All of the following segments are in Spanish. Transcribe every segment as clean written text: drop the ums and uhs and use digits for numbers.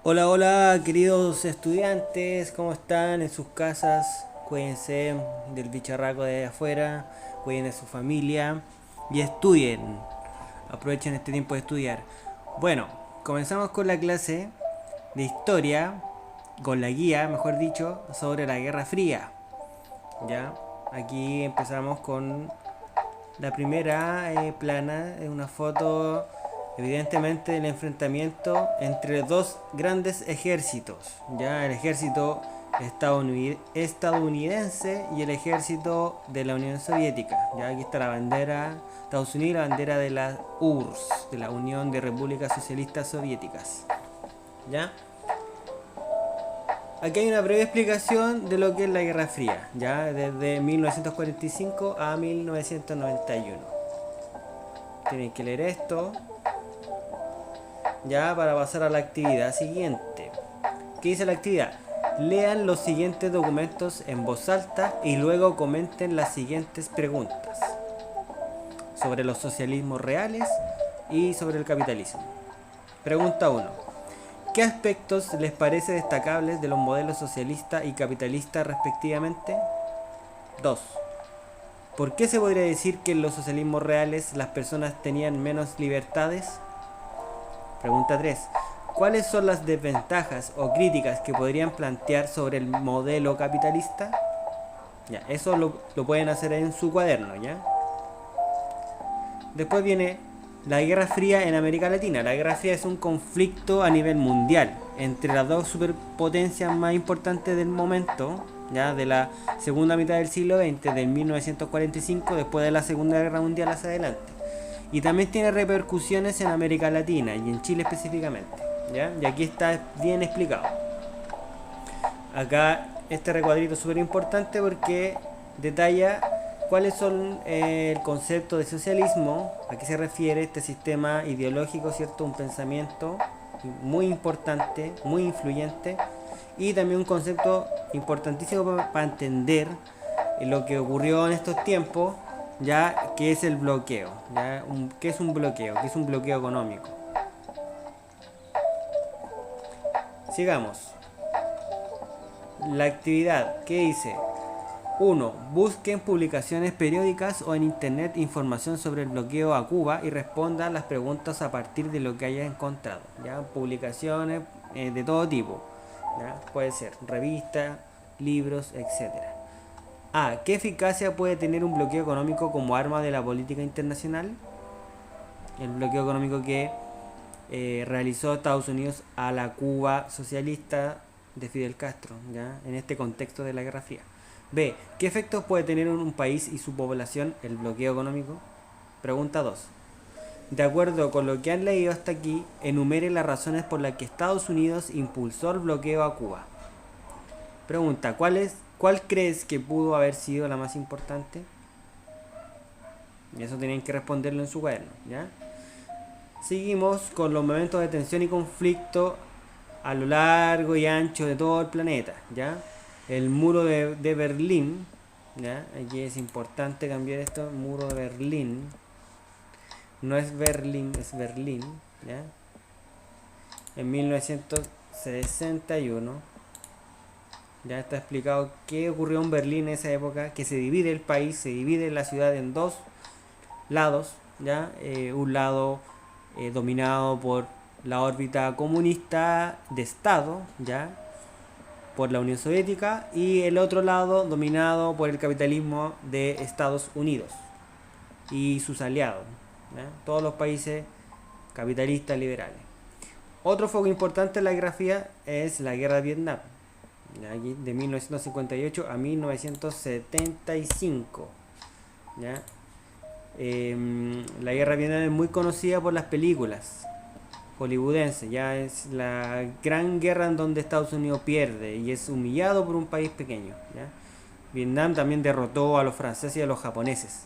Hola, hola, queridos estudiantes, ¿cómo están en sus casas? Cuídense del bicharraco de afuera, cuiden de su familia y estudien. Aprovechen este tiempo de estudiar. Bueno, comenzamos con la clase de historia, con la guía, mejor dicho, sobre la Guerra Fría. Ya, aquí empezamos con la primera plana es una foto evidentemente del enfrentamiento entre dos grandes ejércitos, ya el ejército estadounidense y el ejército de la Unión Soviética. Ya aquí está la bandera de Estados Unidos, la bandera de la URSS, de la Unión de Repúblicas Socialistas Soviéticas. ¿Ya? Aquí hay una breve explicación de lo que es la Guerra Fría, ya desde 1945 a 1991. Tienen que leer esto ya para pasar a la actividad siguiente. ¿Qué dice la actividad? Lean los siguientes documentos en voz alta y luego comenten las siguientes preguntas sobre los socialismos reales y sobre el capitalismo. Pregunta 1. ¿Qué aspectos les parece destacables de los modelos socialista y capitalista respectivamente? 2. ¿Por qué se podría decir que en los socialismos reales las personas tenían menos libertades? Pregunta 3. ¿Cuáles son las desventajas o críticas que podrían plantear sobre el modelo capitalista? Ya, eso lo pueden hacer en su cuaderno, ¿ya? Después viene la Guerra Fría en América Latina. La Guerra Fría es un conflicto a nivel mundial entre las dos superpotencias más importantes del momento, ya de la segunda mitad del siglo XX, de 1945, después de la Segunda Guerra Mundial hacia adelante. Y también tiene repercusiones en América Latina y en Chile específicamente, ¿ya? Y aquí está bien explicado. Acá este recuadrito es súper importante porque detalla cuáles son el concepto de socialismo, a qué se refiere este sistema ideológico, ¿cierto? Un pensamiento muy importante, muy influyente y también un concepto importantísimo para entender lo que ocurrió en estos tiempos, ya que es el bloqueo, ya ¿qué es un bloqueo? ¿Qué es un bloqueo económico? Sigamos. La actividad, ¿qué dice? 1. Busquen publicaciones periódicas o en internet información sobre el bloqueo a Cuba y respondan las preguntas a partir de lo que haya encontrado. ¿Ya? Publicaciones de todo tipo. ¿Ya? Puede ser revistas, libros, etcétera. A. ¿Qué eficacia puede tener un bloqueo económico como arma de la política internacional? El bloqueo económico que realizó Estados Unidos a la Cuba socialista de Fidel Castro, ¿ya? En este contexto de la Guerra Fría. B. ¿Qué efectos puede tener en un país y su población el bloqueo económico? Pregunta 2. De acuerdo con lo que han leído hasta aquí, enumere las razones por las que Estados Unidos impulsó el bloqueo a Cuba. Pregunta, ¿cuál crees que pudo haber sido la más importante? Y eso tienen que responderlo en su cuaderno, ¿ya? Seguimos con los momentos de tensión y conflicto a lo largo y ancho de todo el planeta, ¿ya? El muro de Berlín, ¿ya? Aquí es importante cambiar esto, muro de Berlín. No es Berlín, es Berlín, ¿ya? En 1961, ya está explicado qué ocurrió en Berlín en esa época, que se divide el país, se divide la ciudad en dos lados, ¿ya? Un lado dominado por la órbita comunista de Estado, ¿ya? Por la Unión Soviética, y el otro lado dominado por el capitalismo de Estados Unidos y sus aliados, ¿ya? Todos los países capitalistas liberales. Otro foco importante en la Guerra Fría es la Guerra de Vietnam, ¿ya? De 1958 a 1975, ¿ya? La Guerra de Vietnam es muy conocida por las películas hollywoodenses, ya es la gran guerra en donde Estados Unidos pierde y es humillado por un país pequeño, ¿ya? Vietnam también derrotó a los franceses y a los japoneses.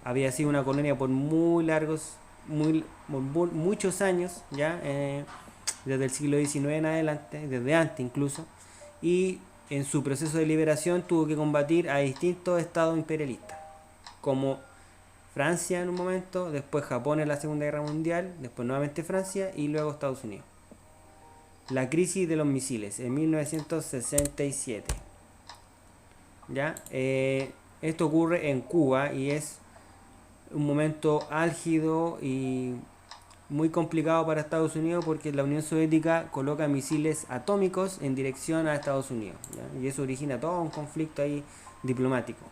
Había sido una colonia por muy largos, muchos años, ya desde el siglo XIX en adelante, desde antes incluso, y en su proceso de liberación tuvo que combatir a distintos estados imperialistas, como Francia en un momento, después Japón en la Segunda Guerra Mundial, después nuevamente Francia y luego Estados Unidos. La crisis de los misiles en 1967. ¿Ya? Esto ocurre en Cuba y es un momento álgido y muy complicado para Estados Unidos porque la Unión Soviética coloca misiles atómicos en dirección a Estados Unidos, ¿ya? Y eso origina todo un conflicto ahí diplomático.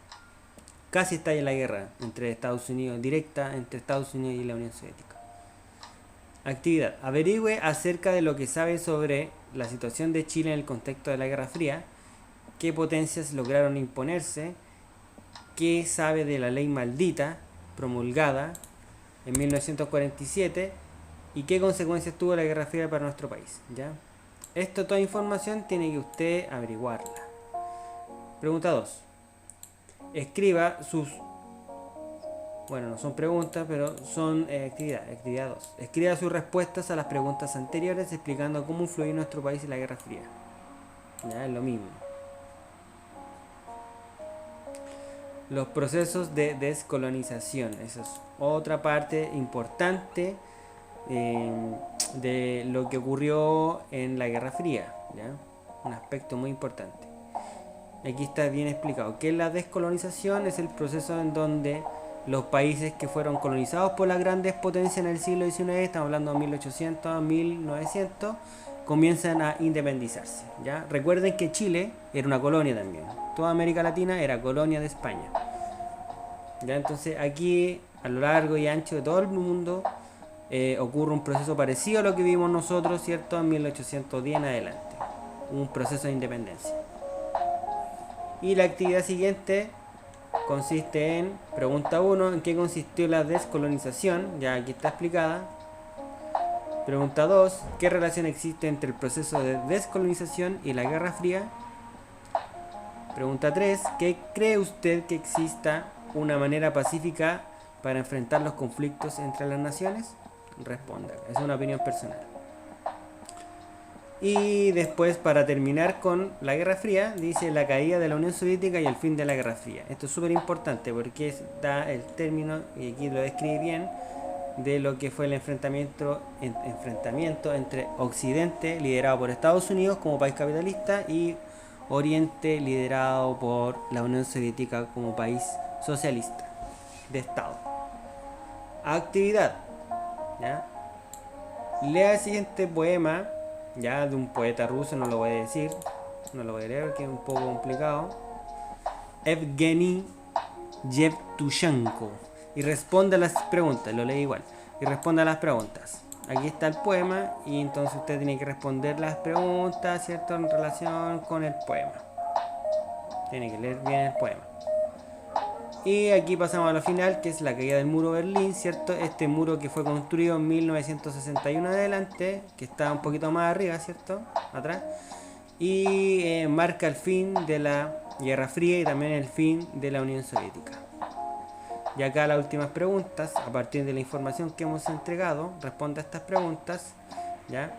Casi está en la guerra entre Estados Unidos, directa entre Estados Unidos y la Unión Soviética. Actividad. Averigüe acerca de lo que sabe sobre la situación de Chile en el contexto de la Guerra Fría, qué potencias lograron imponerse, qué sabe de la ley maldita promulgada en 1947 y qué consecuencias tuvo la Guerra Fría para nuestro país, ¿ya? Toda información tiene que usted averiguarla. Pregunta 2. Escriba sus... Bueno, no son preguntas, pero son actividad. Actividad 2. Escriba sus respuestas a las preguntas anteriores explicando cómo influyó nuestro país en la Guerra Fría. Ya, es lo mismo. Los procesos de descolonización. Esa es otra parte importante de lo que ocurrió en la Guerra Fría, ¿ya? Un aspecto muy importante. Aquí está bien explicado que la descolonización es el proceso en donde los países que fueron colonizados por las grandes potencias en el siglo XIX, estamos hablando de 1800 a 1900, comienzan a independizarse, ¿ya? Recuerden que Chile era una colonia también, toda América Latina era colonia de España, ¿ya? Entonces aquí a lo largo y ancho de todo el mundo ocurre un proceso parecido a lo que vimos nosotros, ¿cierto? En 1810 en adelante, un proceso de independencia. Y la actividad siguiente consiste en, pregunta 1, ¿en qué consistió la descolonización? Ya aquí está explicada. Pregunta 2, ¿qué relación existe entre el proceso de descolonización y la Guerra Fría? Pregunta 3, ¿qué cree usted que exista una manera pacífica para enfrentar los conflictos entre las naciones? Responda, es una opinión personal. Y después, para terminar con la Guerra Fría, dice la caída de la Unión Soviética y el fin de la Guerra Fría. Esto es súper importante porque da el término, y aquí lo describe bien, de lo que fue el enfrentamiento entre Occidente, liderado por Estados Unidos como país capitalista, y Oriente, liderado por la Unión Soviética como país socialista de Estado. Actividad, ¿ya? Lea el siguiente poema, ya, de un poeta ruso, no lo voy a decir, no lo voy a leer porque es un poco complicado. Evgeny Yevtushenko. Y responde a las preguntas, lo leí igual. Y responde a las preguntas. Aquí está el poema y entonces usted tiene que responder las preguntas, ¿cierto? En relación con el poema. Tiene que leer bien el poema. Y aquí pasamos a lo final, que es la caída del muro de Berlín, ¿cierto? Este muro que fue construido en 1961 adelante, que está un poquito más arriba, ¿cierto? Atrás. Y marca el fin de la Guerra Fría y también el fin de la Unión Soviética. Y acá las últimas preguntas, a partir de la información que hemos entregado, responde a estas preguntas, ¿ya?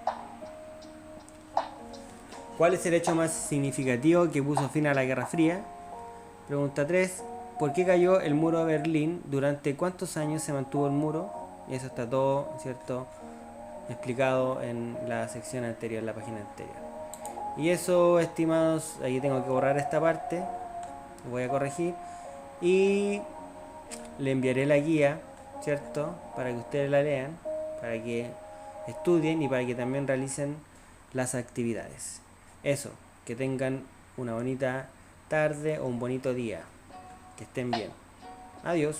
¿Cuál es el hecho más significativo que puso fin a la Guerra Fría? Pregunta 3. ¿Por qué cayó el muro de Berlín? ¿Durante cuántos años se mantuvo el muro? Y eso está todo, ¿cierto?, explicado en la sección anterior, en la página anterior. Y eso, estimados, ahí tengo que borrar esta parte, lo voy a corregir. Y le enviaré la guía, ¿cierto?, para que ustedes la lean, para que estudien y para que también realicen las actividades. Eso, que tengan una bonita tarde o un bonito día. Que estén bien. Adiós.